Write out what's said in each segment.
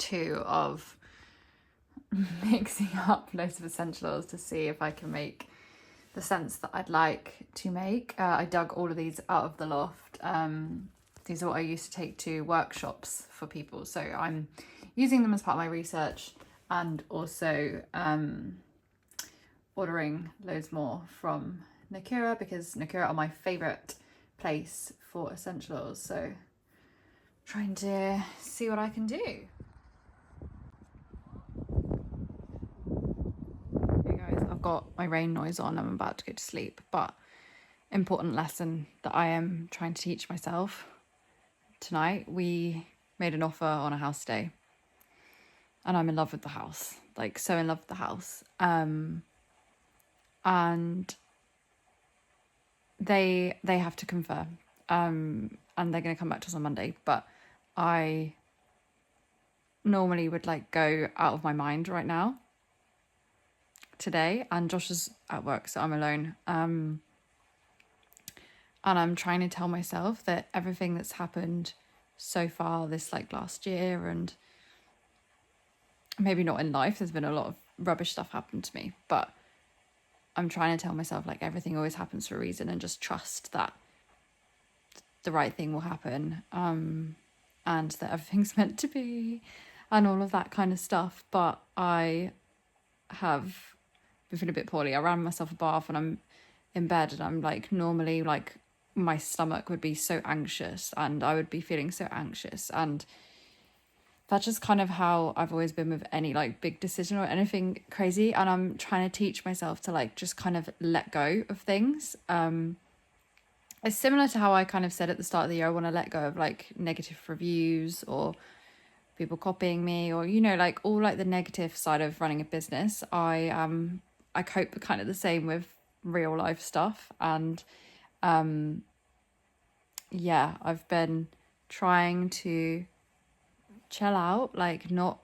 2 of mixing up loads of essentials to see if I can make the scents that I'd like to make. I dug all of these out of the loft. These are what I used to take to workshops for people, so I'm using them as part of my research, and also ordering loads more from Nakura, because Nakura are my favourite place for essential oils, so trying to see what I can do. Hey guys, I've got my rain noise on, I'm about to go to sleep, but important lesson that I am trying to teach myself tonight. We made an offer on a house today, and I'm in love with the house, like so in love with the house, and they have to confer, and they're going to come back to us on Monday, but I normally would like go out of my mind right now today, and Josh is at work, so I'm alone, and I'm trying to tell myself that everything that's happened so far this like last year, and maybe not in life, there's been a lot of rubbish stuff happen to me, but I'm trying to tell myself like everything always happens for a reason, and just trust that the right thing will happen, and that everything's meant to be, and all of that kind of stuff. But I have been feeling a bit poorly. I ran myself a bath and I'm in bed, and I'm like, normally like my stomach would be so anxious and I would be feeling so anxious, and that's just kind of how I've always been with any like big decision or anything crazy. And I'm trying to teach myself to like just kind of let go of things. It's similar to how I kind of said at the start of the year, I want to let go of like negative reviews or people copying me, or, you know, like all like the negative side of running a business. I cope kind of the same with real life stuff. And yeah, I've been trying to chill out, like not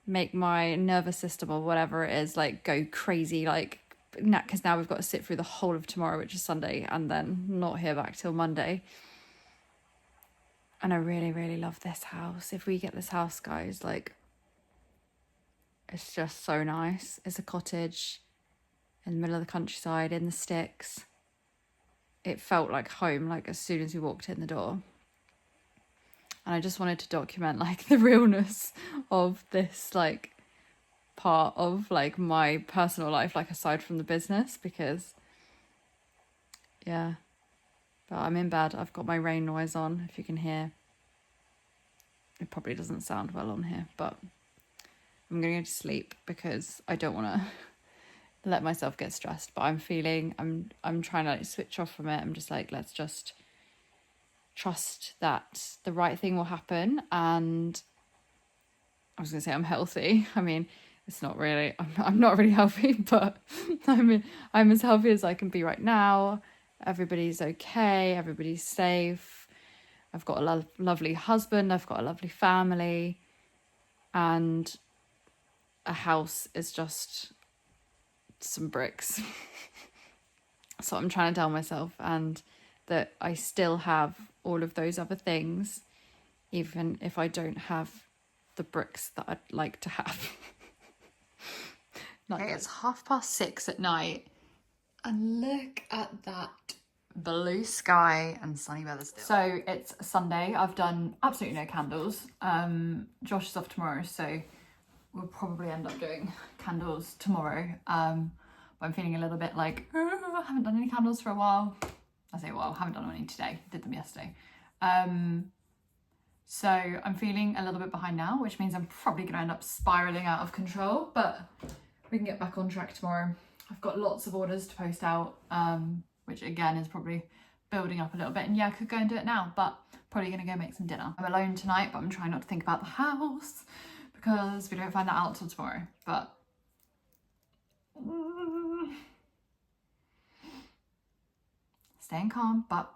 make my nervous system or whatever it is like go crazy, like, because now we've got to sit through the whole of tomorrow, which is Sunday, and then not hear back till Monday. And I really, really love this house. If we get this house, guys, like, it's just so nice. It's a cottage in the middle of the countryside in the sticks. It felt like home, like as soon as we walked in the door. And I just wanted to document like the realness of this like part of like my personal life, like aside from the business, because yeah. But I'm in bed. I've got my rain noise on, if you can hear. It probably doesn't sound well on here, but I'm going to go to sleep because I don't want to let myself get stressed. But I'm trying to like switch off from it. I'm just like, let's just trust that the right thing will happen. And I was going to say I'm healthy. I mean, it's not really, I'm not really healthy, but I'm as healthy as I can be right now. Everybody's okay. Everybody's safe. I've got a lovely husband. I've got a lovely family. And a house is just some bricks. So I'm trying to tell myself, and that I still have all of those other things, even if I don't have the bricks that I'd like to have. Okay, it's 6:30 at night, and look at that blue sky and sunny weather still. So it's Sunday. I've done absolutely no candles. Josh is off tomorrow, so we'll probably end up doing candles tomorrow. But I'm feeling a little bit like, I haven't done any candles for a while. I say, well, I haven't done any today. Did them yesterday. So I'm feeling a little bit behind now, which means I'm probably going to end up spiraling out of control, but we can get back on track tomorrow. I've got lots of orders to post out, which again is probably building up a little bit. And yeah, I could go and do it now, but probably going to go make some dinner. I'm alone tonight, but I'm trying not to think about the house because we don't find that out till tomorrow. But staying calm, but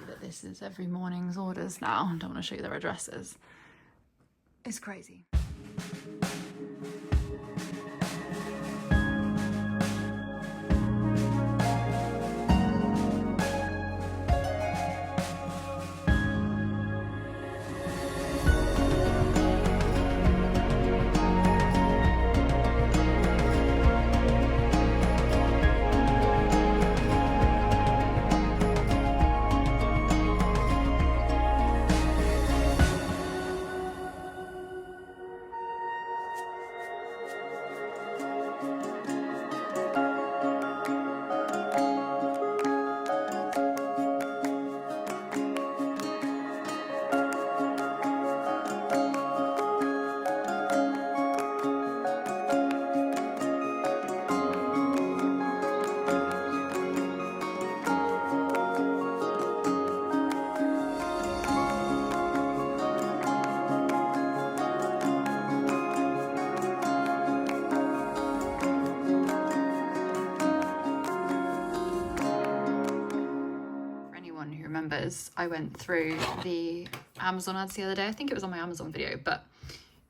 that this is every morning's orders now. I don't want to show you their addresses. It's crazy. remembers, I went through the Amazon ads the other day. I think it was on my Amazon video, but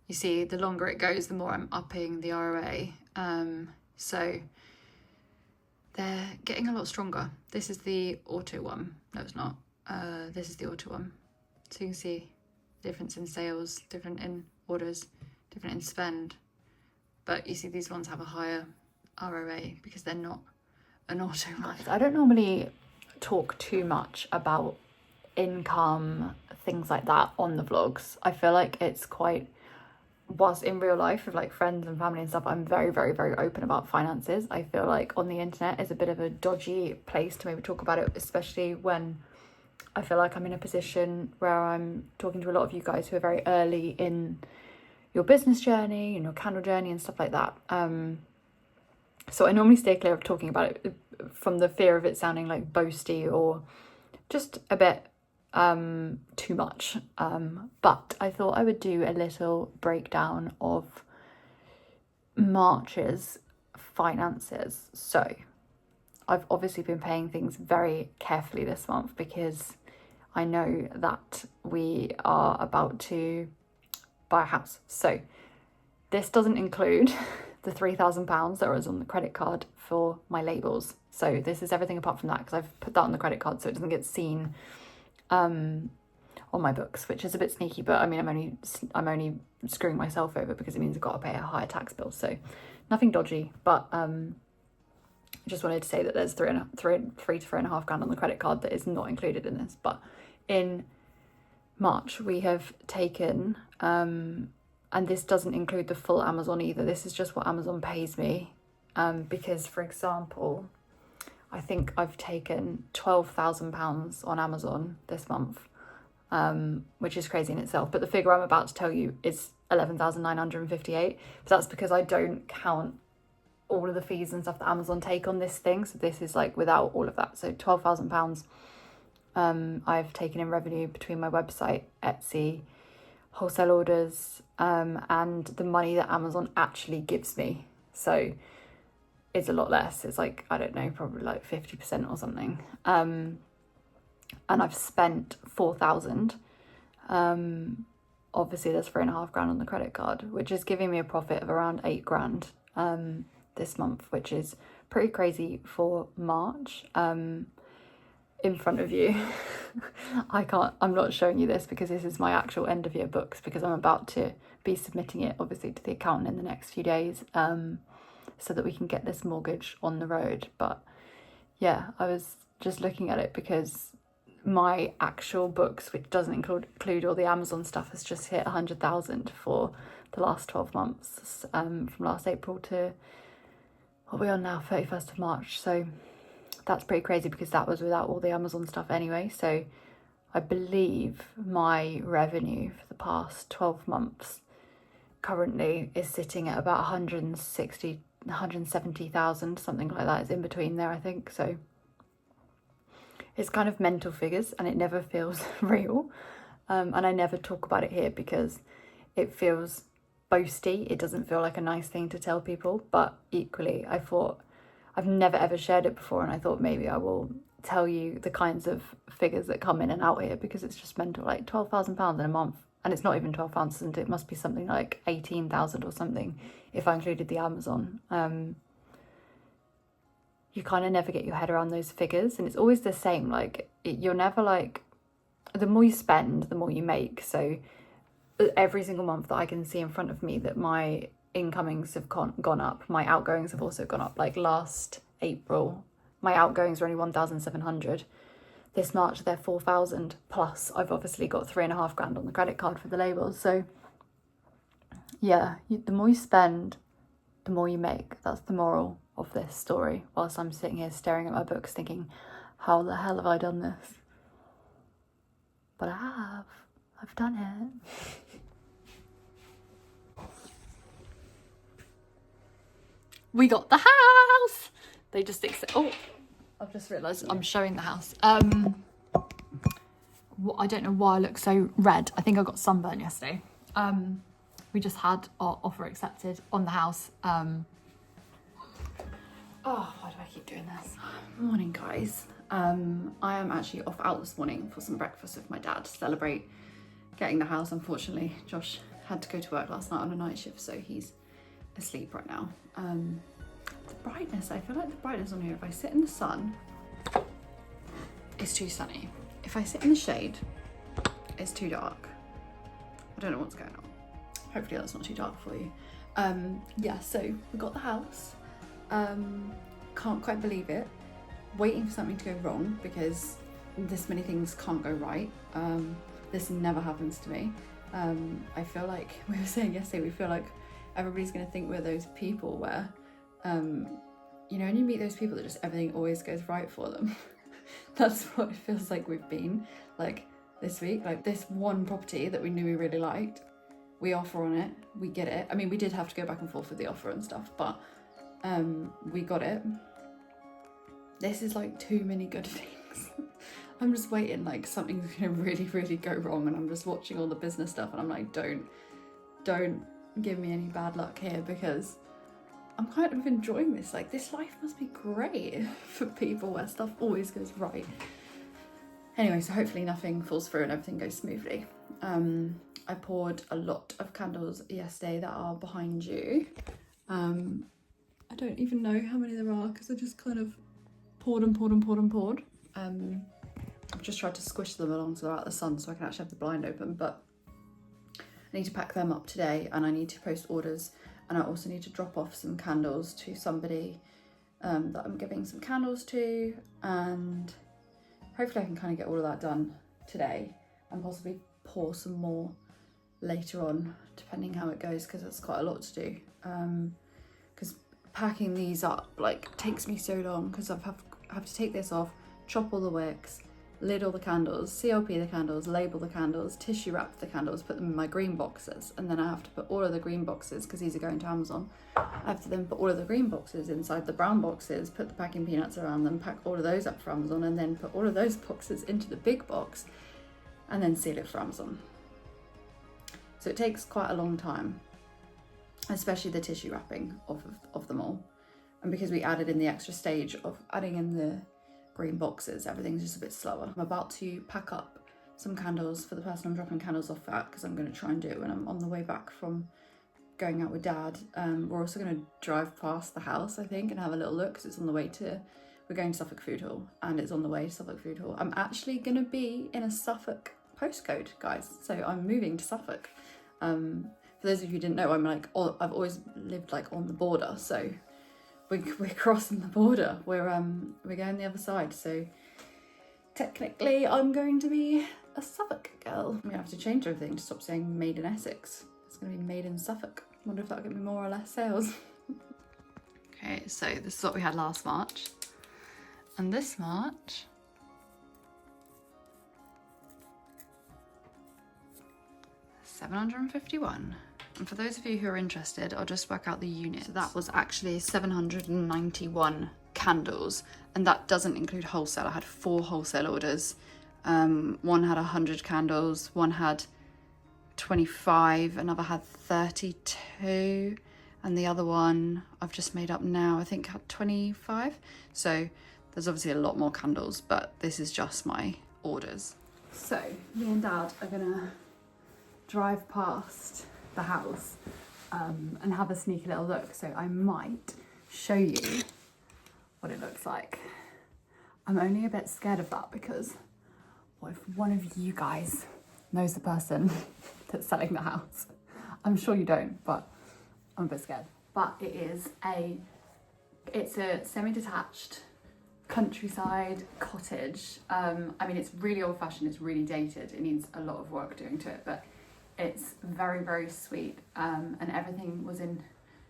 you see, the longer it goes, the more I'm upping the ROA. So they're getting a lot stronger. This is the auto one. No, it's not. This is the auto one. So you can see difference in sales, different in orders, different in spend. But you see these ones have a higher ROA because they're not an auto one. I don't normally talk too much about income, things like that on the vlogs. I feel like it's quite, whilst in real life with like friends and family and stuff, I'm very, very, very open about finances. I feel like on the internet is a bit of a dodgy place to maybe talk about it, especially when I feel like I'm in a position where I'm talking to a lot of you guys who are very early in your business journey and your candle journey and stuff like that. So I normally stay clear of talking about it from the fear of it sounding like boasty or just a bit too much. But I thought I would do a little breakdown of March's finances. So I've obviously been paying things very carefully this month because I know that we are about to buy a house. So this doesn't include the £3,000 that was on the credit card for my labels. So this is everything apart from that, because I've put that on the credit card so it doesn't get seen on my books, which is a bit sneaky. But I mean, I'm only screwing myself over because it means I've got to pay a higher tax bill. So nothing dodgy, but I just wanted to say that there's three to £3.5 grand on the credit card that is not included in this. But in March we have taken and this doesn't include the full Amazon either. This is just what Amazon pays me. Because, for example, I think I've taken £12,000 on Amazon this month, which is crazy in itself. But the figure I'm about to tell you is 11,958. But that's because I don't count all of the fees and stuff that Amazon take on this thing. So this is like without all of that. So £12,000 I've taken in revenue between my website, Etsy, wholesale orders, and the money that Amazon actually gives me. So it's a lot less. It's like, I don't know, probably like 50% or something. And I've spent 4,000. Obviously there's £3.5 grand on the credit card, which is giving me a profit of around £8 grand this month, which is pretty crazy for March. In front of you. I'm not showing you this because this is my actual end of year books, because I'm about to be submitting it obviously to the accountant in the next few days, so that we can get this mortgage on the road. But yeah, I was just looking at it because my actual books, which doesn't include all the Amazon stuff, has just hit 100,000 for the last 12 months, from last April to what we're on now, 31st of March. So that's pretty crazy because that was without all the Amazon stuff anyway. So I believe my revenue for the past 12 months currently is sitting at about 170,000, something like that. It's in between there, I think. So it's kind of mental figures and it never feels real. And I never talk about it here because it feels boasty. It doesn't feel like a nice thing to tell people, but equally I thought, I've never ever shared it before, and I thought maybe I will tell you the kinds of figures that come in and out here, because it's just mental. Like £12,000 in a month, and it's not even 12 pounds, isn't it? It must be something like 18,000 or something if I included the Amazon. You kind of never get your head around those figures, and it's always the same. Like you're never like, the more you spend, the more you make. So every single month that I can see in front of me that my incomings have gone up, my outgoings have also gone up. Like last April my outgoings were only 1,700. This March they're 4,000, plus I've obviously got £3.5 grand on the credit card for the labels. So yeah, the more you spend, the more you make. That's the moral of this story, whilst I'm sitting here staring at my books thinking, how the hell have I done this? But I've done it. We got the house. They just oh, I've just realised I'm showing the house. I don't know why I look so red. I think I got sunburn yesterday. We just had our offer accepted on the house. Oh, why do I keep doing this? Morning, guys. I am actually off out this morning for some breakfast with my dad to celebrate getting the house. Unfortunately, Josh had to go to work last night on a night shift, so he's asleep right now. The brightness, I feel like the brightness on here, if I sit in the sun, it's too sunny. If I sit in the shade, it's too dark. I don't know what's going on. Hopefully that's not too dark for you. Yeah, so we got the house. Can't quite believe it. Waiting for something to go wrong because this many things can't go right. This never happens to me. I feel like, we were saying yesterday, we feel like everybody's gonna think we're those people where, you know, when you meet those people that just everything always goes right for them. That's what it feels like we've been, like this week. Like this one property that we knew we really liked, we offer on it, we get it. I mean, we did have to go back and forth with the offer and stuff, but we got it. This is like too many good things. I'm just waiting, like something's gonna really go wrong, and I'm just watching all the business stuff and I'm like, don't give me any bad luck here, because I'm kind of enjoying this. Like, this life must be great for people where stuff always goes right. Anyway, so hopefully nothing falls through and everything goes smoothly. I poured a lot of candles yesterday that are behind you. I don't even know how many there are because I just kind of poured. I've just tried to squish them along so they're out of the sun so I can actually have the blind open, but I need to pack them up today, and I need to post orders, and I also need to drop off some candles to somebody that I'm giving some candles to, and hopefully I can kind of get all of that done today and possibly pour some more later on, depending how it goes, because it's quite a lot to do. Because packing these up like takes me so long, because I have to take this off, chop all the wicks, lid all the candles, CLP the candles, label the candles, tissue wrap the candles, put them in my green boxes, and then I have to put all of the green boxes, because these are going to Amazon, I have to then put all of the green boxes inside the brown boxes, put the packing peanuts around them, pack all of those up for Amazon, and then put all of those boxes into the big box and then seal it for Amazon. So it takes quite a long time, especially the tissue wrapping of them all. And because we added in the extra stage of adding in the green boxes, everything's just a bit slower. I'm about to pack up some candles for the person I'm dropping candles off at, because I'm going to try and do it when I'm on the way back from going out with Dad. We're also going to drive past the house, I think, and have a little look, because it's on the way to, we're going to Suffolk Food Hall, and it's on the way to Suffolk Food Hall. I'm actually going to be in a Suffolk postcode, guys, so I'm moving to Suffolk. For those of you who didn't know, I'm like, I've always lived like on the border, so we're crossing the border. We're going the other side, so technically I'm going to be a Suffolk girl. I'm gonna have to change everything to stop saying made in Essex. It's gonna be made in Suffolk. Wonder if that'll get me more or less sales. Okay, so this is what we had last March, and this March £751. And for those of you who are interested, I'll just work out the unit. So that was actually 791 candles, and that doesn't include wholesale. I had 4 wholesale orders. One had 100 candles, one had 25, another had 32, and the other one I've just made up now, I think had 25. So there's obviously a lot more candles, but this is just my orders. So me and Dad are gonna drive past the house and have a sneaky little look, so I might show you what it looks like. I'm only a bit scared of that, because what if one of you guys knows the person that's selling the house? I'm sure you don't, but I'm a bit scared. But it's a semi-detached countryside cottage. I mean, it's really old-fashioned, it's really dated, it needs a lot of work doing to it, but it's very sweet, and everything was in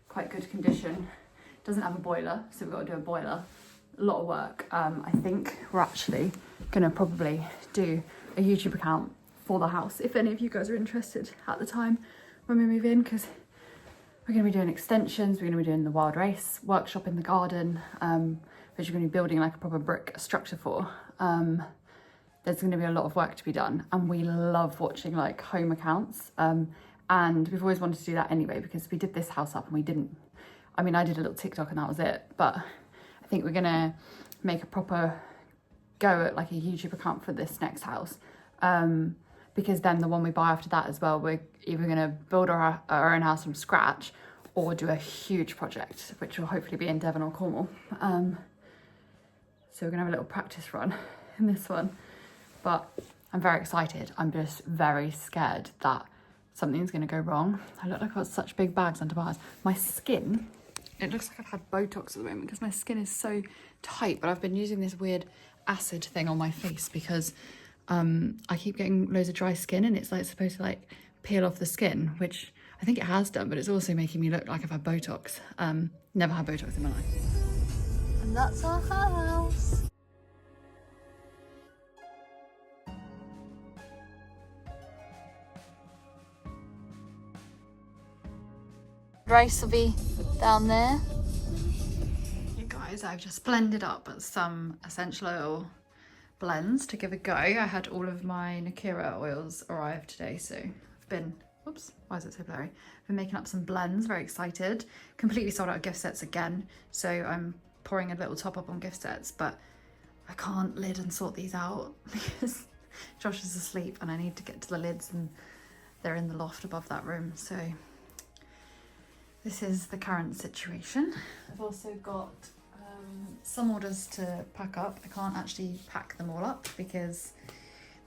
quite good condition. It doesn't have a boiler, so we've got to do a boiler. A lot of work. I think we're actually gonna probably do a YouTube account for the house, if any of you guys are interested at the time when we move in, because we're gonna be doing extensions, we're gonna be doing the WILDRACE workshop in the garden, which we're gonna be building like a proper brick structure for. There's going to be a lot of work to be done, and we love watching like home accounts, and we've always wanted to do that anyway, because we did this house up and we didn't, I did a little TikTok and that was it, but I think we're gonna make a proper go at like a YouTube account for this next house, because then the one we buy after that as well, we're either going to build our own house from scratch or do a huge project, which will hopefully be in Devon or Cornwall. So we're gonna have a little practice run in this one, but I'm very excited. I'm just very scared that something's gonna go wrong. I look like I've got such big bags under my eyes. My skin, it looks like I've had Botox at the moment because my skin is so tight, but I've been using this weird acid thing on my face because I keep getting loads of dry skin and it's like supposed to like peel off the skin, which I think it has done, but it's also making me look like I've had Botox. Never had Botox in my life. And that's our house. Rice will be down there. Hey guys, I've just blended up some essential oil blends to give a go. I had all of my Nakira oils arrive today, so I've been, oops, why is it so blurry? I've been making up some blends, very excited. Completely sold out of gift sets again, so I'm pouring a little top up on gift sets, but I can't lid and sort these out because Josh is asleep and I need to get to the lids and they're in the loft above that room, so this is the current situation. I've also got some orders to pack up. I can't actually pack them all up because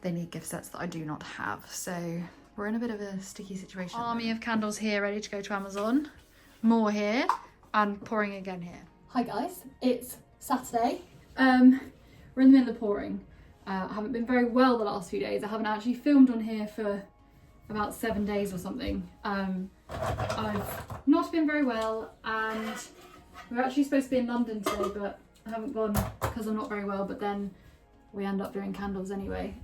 they need gift sets that I do not have, so we're in a bit of a sticky situation. Army of candles here ready to go to Amazon, more here, and pouring again here. Hi guys, it's Saturday. We're in the middle of pouring. I haven't been very well the last few days. I haven't actually filmed on here for about 7 days or something. I've not been very well and we're actually supposed to be in London today, but I haven't gone because I'm not very well, but then we end up doing candles anyway.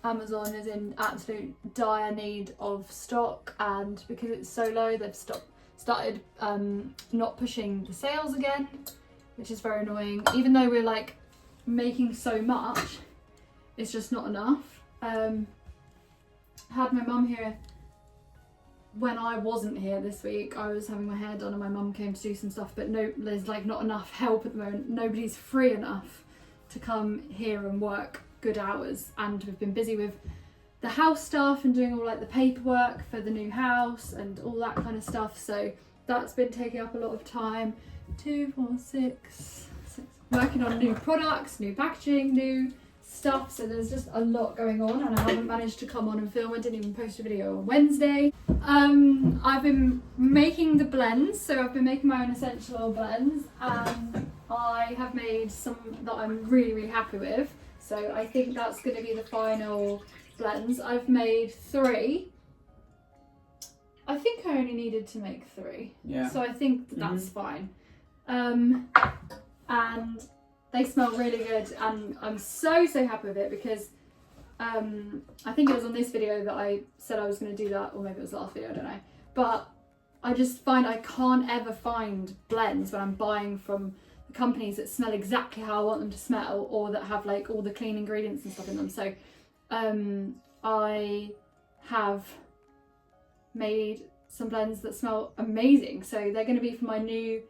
Amazon is in absolute dire need of stock, and because it's so low, they've started not pushing the sales again, which is very annoying. Even though we're like making so much, it's just not enough. I had my mum here when I wasn't here this week. I was having my hair done and my mum came to do some stuff, but no, there's like not enough help at the moment. Nobody's free enough to come here and work good hours, and we've been busy with the house stuff and doing all like the paperwork for the new house and all that kind of stuff, so that's been taking up a lot of time. 2, 4, 6, working on new products, new packaging, new stuff, so there's just a lot going on and I haven't managed to come on and film. I didn't even post a video on Wednesday. I've been making the blends, so I've been making my own essential oil blends, and I have made some that I'm really happy with, so I think that's going to be the final blends. I've made 3. I think I only needed to make 3, yeah, so I think that's fine. And they smell really good and I'm so happy with it because I think it was on this video that I said I was going to do that, or maybe it was the last video, I don't know, but I just find I can't ever find blends when I'm buying from the companies that smell exactly how I want them to smell, or that have like all the clean ingredients and stuff in them. So I have made some blends that smell amazing, so they're going to be for my new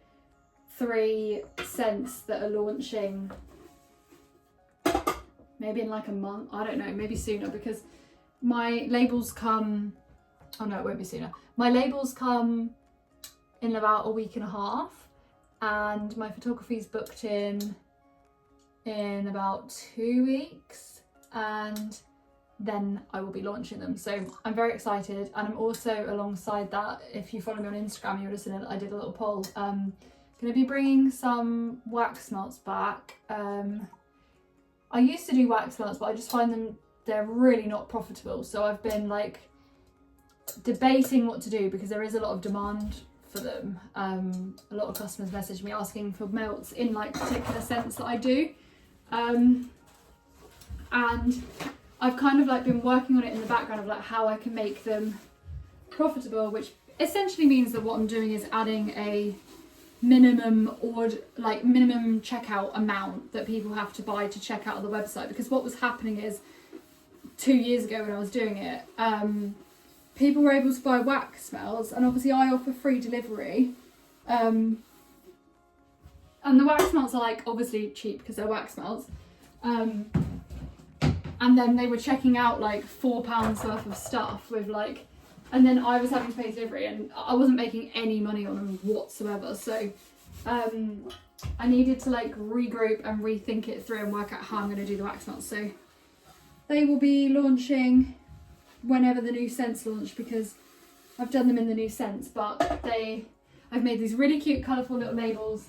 3 scents that are launching maybe in like a month, I don't know, maybe sooner, because my labels come, oh no, it won't be sooner. My labels come in about a week and a half, and my photography's booked in about 2 weeks, and then I will be launching them. So I'm very excited, and I'm also, alongside that, if you follow me on Instagram, you'll listen, I did a little poll. Going to be bringing some wax melts back. I used to do wax melts, but I just find they're really not profitable. So I've been like debating what to do because there is a lot of demand for them. A lot of customers message me asking for melts in like particular scents that I do. And I've kind of like been working on it in the background of like how I can make them profitable, which essentially means that what I'm doing is adding a minimum checkout amount that people have to buy to check out of the website. Because what was happening is 2 years ago when I was doing it, people were able to buy wax melts, and obviously I offer free delivery, and the wax melts are like obviously cheap because they're wax melts, And then they were checking out like £4 worth of stuff with like, and then I was having to pay delivery and I wasn't making any money on them whatsoever. So I needed to like regroup and rethink it through and work out how I'm going to do the wax melts. So they will be launching whenever the new scents launch, because I've done them in the new scents, but I've made these really cute colourful little labels.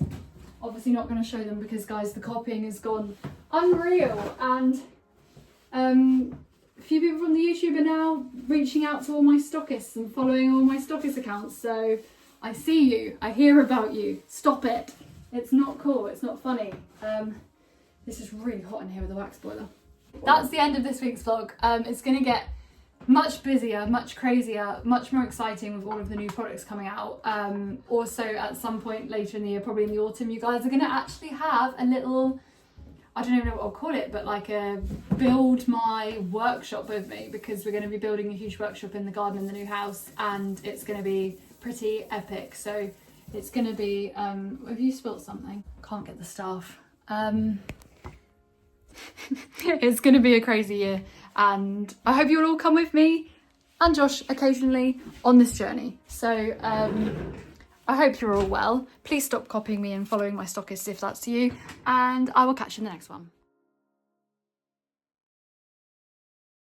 Obviously not going to show them because guys, the copying has gone unreal, and a few people from the YouTube are now reaching out to all my stockists and following all my stockist accounts. So I see you, I hear about you, stop it. It's not cool, it's not funny. This is really hot in here with the wax boiler. That's the end of this week's vlog. It's going to get much busier, much crazier, much more exciting with all of the new products coming out. Also at some point later in the year, probably in the autumn, you guys are going to actually have a little, I don't even know what I'll call it, but like a build my workshop with me, because we're going to be building a huge workshop in the garden in the new house, and it's going to be pretty epic. So it's going to be, have you spilt something? Can't get the staff. It's going to be a crazy year, and I hope you'll all come with me and Josh occasionally on this journey. So I hope you're all well. Please stop copying me and following my stockists if that's you, and I will catch you in the next one.